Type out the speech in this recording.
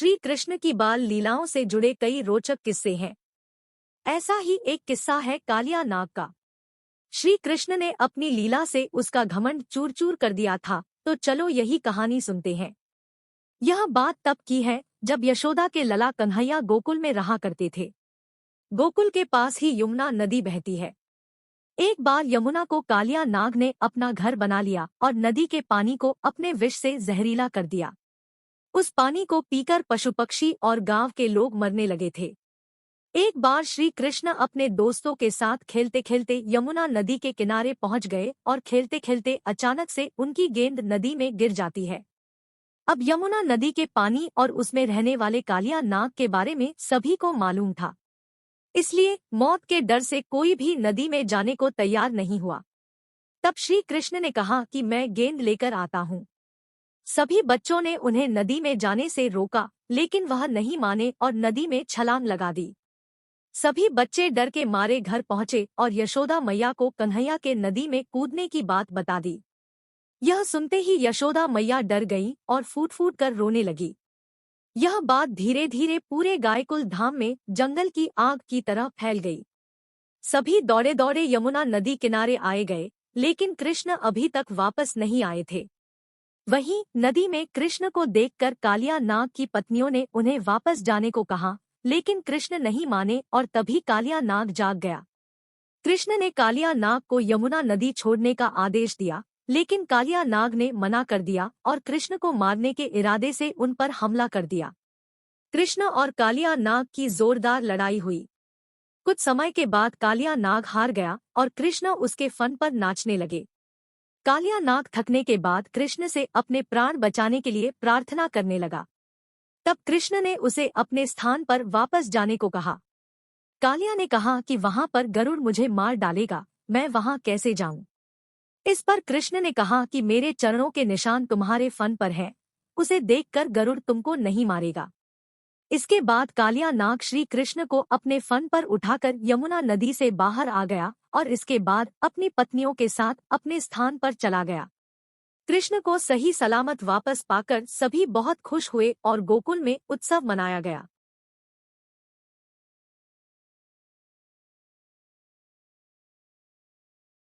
श्री कृष्ण की बाल लीलाओं से जुड़े कई रोचक किस्से हैं। ऐसा ही एक किस्सा है कालिया नाग का। श्री कृष्ण ने अपनी लीला से उसका घमंड चूर चूर कर दिया था। तो चलो यही कहानी सुनते हैं। यह बात तब की है जब यशोदा के लला कन्हैया गोकुल में रहा करते थे। गोकुल के पास ही यमुना नदी बहती है। एक बार यमुना को कालिया नाग ने अपना घर बना लिया और नदी के पानी को अपने विष से जहरीला कर दिया। उस पानी को पीकर पशु पक्षी और गांव के लोग मरने लगे थे। एक बार श्री कृष्ण अपने दोस्तों के साथ खेलते खेलते यमुना नदी के किनारे पहुंच गए और खेलते खेलते अचानक से उनकी गेंद नदी में गिर जाती है। अब यमुना नदी के पानी और उसमें रहने वाले कालिया नाग के बारे में सभी को मालूम था, इसलिए मौत के डर से कोई भी नदी में जाने को तैयार नहीं हुआ। तब श्री कृष्ण ने कहा कि मैं गेंद लेकर आता हूँ। सभी बच्चों ने उन्हें नदी में जाने से रोका, लेकिन वह नहीं माने और नदी में छलांग लगा दी। सभी बच्चे डर के मारे घर पहुंचे और यशोदा मैया को कन्हैया के नदी में कूदने की बात बता दी। यह सुनते ही यशोदा मैया डर गईं और फूट फूट कर रोने लगी। यह बात धीरे धीरे पूरे गायकुल धाम में जंगल की आग की तरह फैल गई। सभी दौड़े दौड़े यमुना नदी किनारे आए गए, लेकिन कृष्ण अभी तक वापस नहीं आए थे। वहीं नदी में कृष्ण को देखकर कालिया नाग की पत्नियों ने उन्हें वापस जाने को कहा, लेकिन कृष्ण नहीं माने और तभी कालिया नाग जाग गया। कृष्ण ने कालिया नाग को यमुना नदी छोड़ने का आदेश दिया, लेकिन कालिया नाग ने मना कर दिया और कृष्ण को मारने के इरादे से उन पर हमला कर दिया। कृष्ण और कालिया नाग की जोरदार लड़ाई हुई। कुछ समय के बाद कालिया नाग हार गया और कृष्ण उसके फन पर नाचने लगे। कालिया नाग थकने के बाद कृष्ण से अपने प्राण बचाने के लिए प्रार्थना करने लगा। तब कृष्ण ने उसे अपने स्थान पर वापस जाने को कहा। कालिया ने कहा कि वहां पर गरुड़ मुझे मार डालेगा, मैं वहां कैसे जाऊं। इस पर कृष्ण ने कहा कि मेरे चरणों के निशान तुम्हारे फन पर हैं, उसे देखकर गरुड़ तुमको नहीं मारेगा। इसके बाद कालिया नाग श्री कृष्ण को अपने फन पर उठाकर यमुना नदी से बाहर आ गया और इसके बाद अपनी पत्नियों के साथ अपने स्थान पर चला गया। कृष्ण को सही सलामत वापस पाकर सभी बहुत खुश हुए और गोकुल में उत्सव मनाया गया।